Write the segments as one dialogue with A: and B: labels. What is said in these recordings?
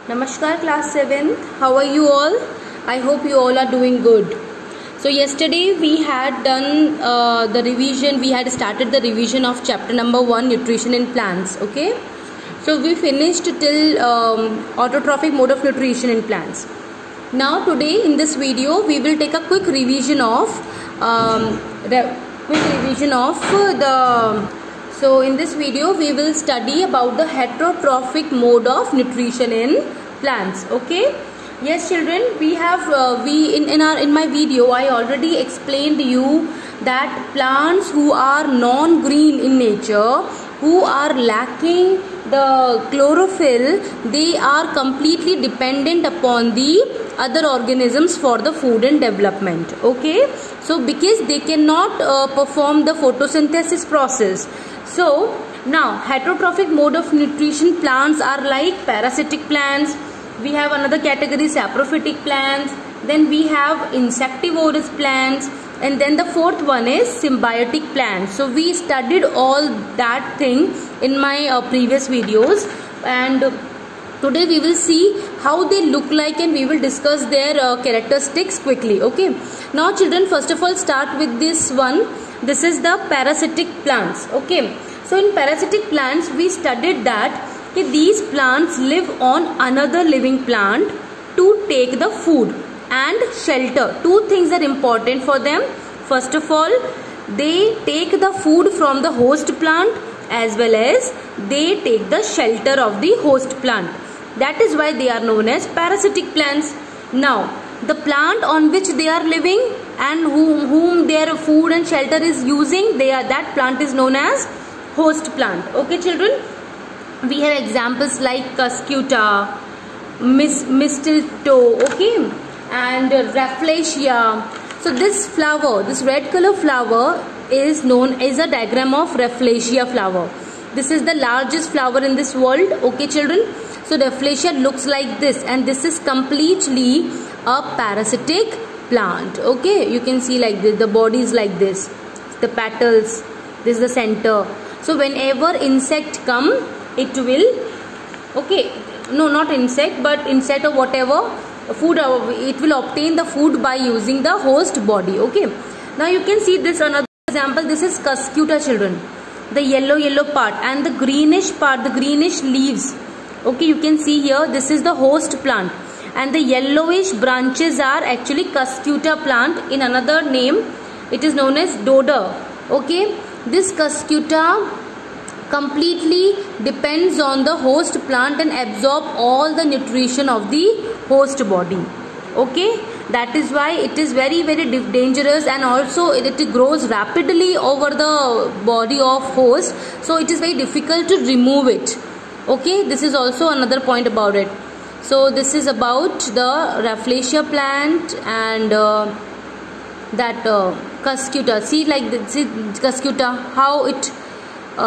A: Namaskar class 7th. How are you all? I hope you all are doing good. So yesterday we had done the revision. We had started the revision of chapter number 1, nutrition in plants. Okay. So we finished till autotrophic mode of nutrition in plants. Now today in this video we will take a quick revision of So in this video we will study about the heterotrophic mode of nutrition in plants. Okay. Yes children, we have in my video I already explained you that plants who are non-green in nature, who are lacking the chlorophyll, they are completely dependent upon the other organisms for the food and development. Okay, so because they cannot perform the photosynthesis process. So now heterotrophic mode of nutrition plants are like parasitic plants. We have another category, saprophytic plants. Then we have insectivorous plants. And then the fourth one is symbiotic plants. So we studied all that thing in my previous videos. And today we will see how they look like and we will discuss their characteristics quickly. Okay. Now children, first of all start with this one. This is the parasitic plants. Okay. So in parasitic plants we studied that these plants live on another living plant to take the food and shelter. Two things are important for them. First of all, they take the food from the host plant as well as they take the shelter of the host plant. That is why they are known as parasitic plants. Now, the plant on which they are living and whom their food and shelter is using, that plant is known as host plant. Okay children, we have examples like Cuscuta, mistletoe, okay, and Rafflesia. So this flower, this red color flower is known as a diagram of Rafflesia flower. This is the largest flower in this world. Okay children, so Rafflesia looks like this, and this is completely a parasitic plant. Okay, you can see like this, the body is like this, the petals, this is the center. So whenever insect come, it will, okay, no, not insect, but insect or whatever food, it will obtain the food by using the host body. Okay, now you can see this another example. This is Cuscuta children, the yellow part and the greenish part, the greenish leaves. Okay, you can see here, this is the host plant and the yellowish branches are actually Cuscuta plant. In another name it is known as Dodder. Okay, this Cuscuta completely depends on the host plant and absorb all the nutrition of the host body. Okay, that is why it is very dangerous, and also it grows rapidly over the body of host, so it is very difficult to remove it. Okay, this is also another point about it. So this is about the Rafflesia plant and that Cuscuta. See like this, see Cuscuta, how it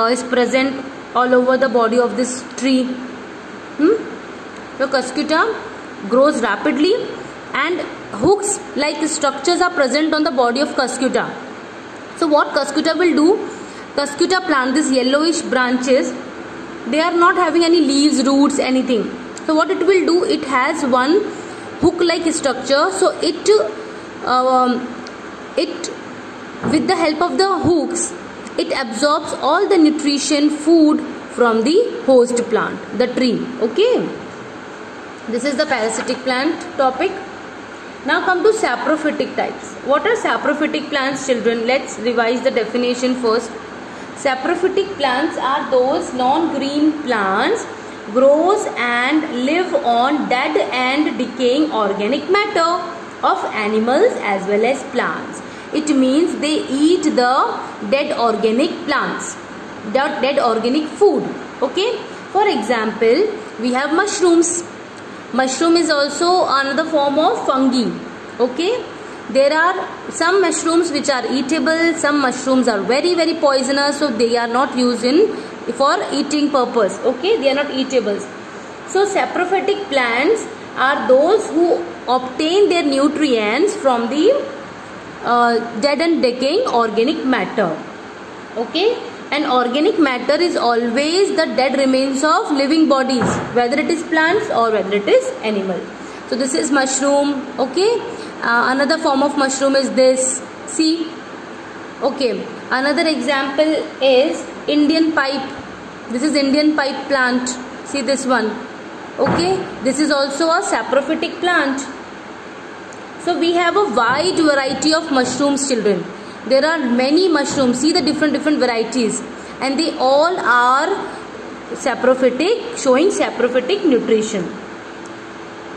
A: is present all over the body of this tree. So Cuscuta grows rapidly and hooks like structures are present on the body of Cuscuta. So what Cuscuta will do, Cuscuta plant, these yellowish branches, they are not having any leaves, roots, anything. So what it will do, it has one hook like structure. So it with the help of the hooks, it absorbs all the nutrition, food from the host plant, the tree. Okay, this is the parasitic plant topic. Now come to saprophytic types. What are saprophytic plants children? Let's revise the definition first. Saprophytic plants are those non-green plants grows and live on dead and decaying organic matter of animals as well as plants. It means they eat the dead organic plants, the dead organic food. Okay, for example, we have mushrooms. Mushroom is also another form of fungi. Okay, there are some mushrooms which are eatable, some mushrooms are very poisonous, so they are not used for eating purpose. Okay, they are not eatables. So saprophytic plants are those who obtain their nutrients from the dead and decaying organic matter. Okay, and organic matter is always the dead remains of living bodies, whether it is plants or whether it is animal. So this is mushroom. Okay, another form of mushroom is this. See, okay, another example is Indian pipe. This is Indian pipe plant. See this one. Okay, this is also a saprophytic plant. So we have a wide variety of mushrooms, children. There are many mushrooms. See the different varieties, and they all are saprophytic, showing saprophytic nutrition.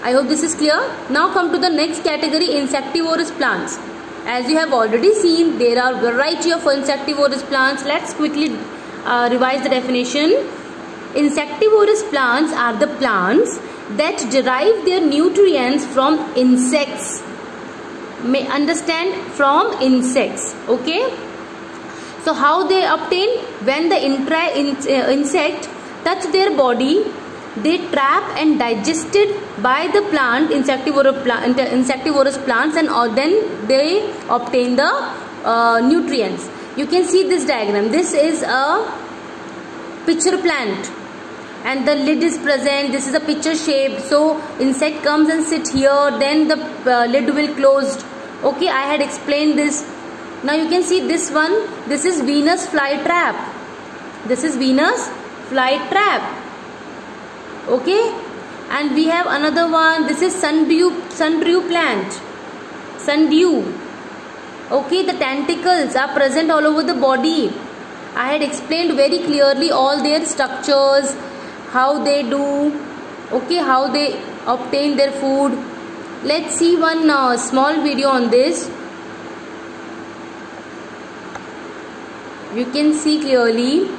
A: I hope this is clear. Now come to the next category, insectivorous plants. As you have already seen, there are variety of insectivorous plants. Let's quickly revise the definition. Insectivorous plants are the plants that derive their nutrients from insects. May understand, from insects. Okay, so how they obtain? When the insect touch their body, they trap and digested by the plant, insectivorous plants, and then they obtain the nutrients. You can see this diagram. This is a pitcher plant and the lid is present. This is a pitcher shape. So insect comes and sit here, then the lid will closed. Okay, I had explained this. Now you can see this one. This is Venus flytrap. This is Venus flytrap. Okay, and we have another one. This is sundew plant. Sundew. Okay, the tentacles are present all over the body. I had explained very clearly all their structures, how they do. Okay, how they obtain their food. Let's see one small video on this. You can see clearly.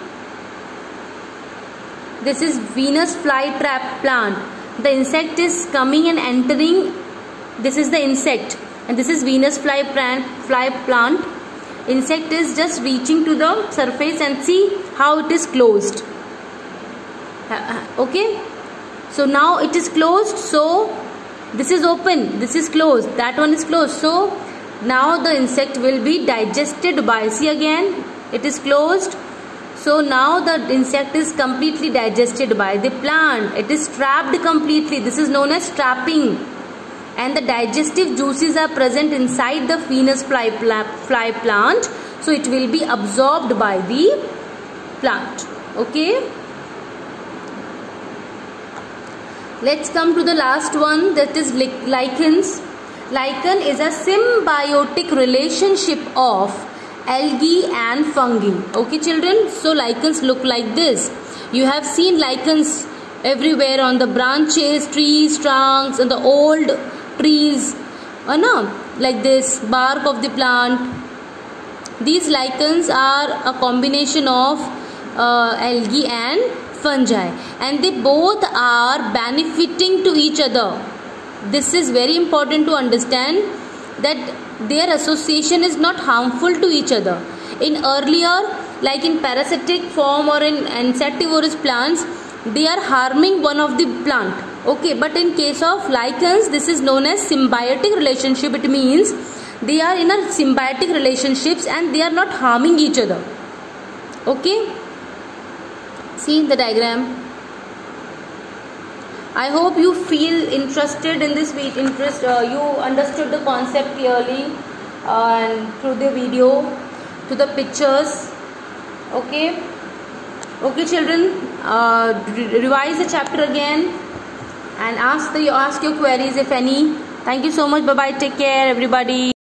A: This is Venus flytrap plant. The insect is coming and entering. This is the insect, and this is Venus fly plant. Insect is just reaching to the surface, and see how it is closed. Okay, so now it is closed. So this is open, this is closed, that one is closed. So now the insect will be digested by, see again, it is closed. So now the insect is completely digested by the plant. It is trapped completely. This is known as trapping. And the digestive juices are present inside the Venus fly plant. So it will be absorbed by the plant. Okay. Let's come to the last one, that is lichens. Lichen is a symbiotic relationship of algae and fungi. Okay children, so lichens look like this. You have seen lichens everywhere on the branches, trees, trunks, and the old trees, like this, bark of the plant. These lichens are a combination of algae and fungi, and they both are benefiting to each other. This is very important to understand, that their association is not harmful to each other. In earlier, like in parasitic form or in insectivorous plants, they are harming one of the plant. Okay, but in case of lichens, this is known as symbiotic relationship. It means they are in a symbiotic relationships and they are not harming each other. Okay, see the diagram. I hope you feel interested in this you understood the concept clearly and through the video, to the pictures. Okay, okay children, revise the chapter again and ask your queries if any. Thank you so much. Bye bye. Take care everybody.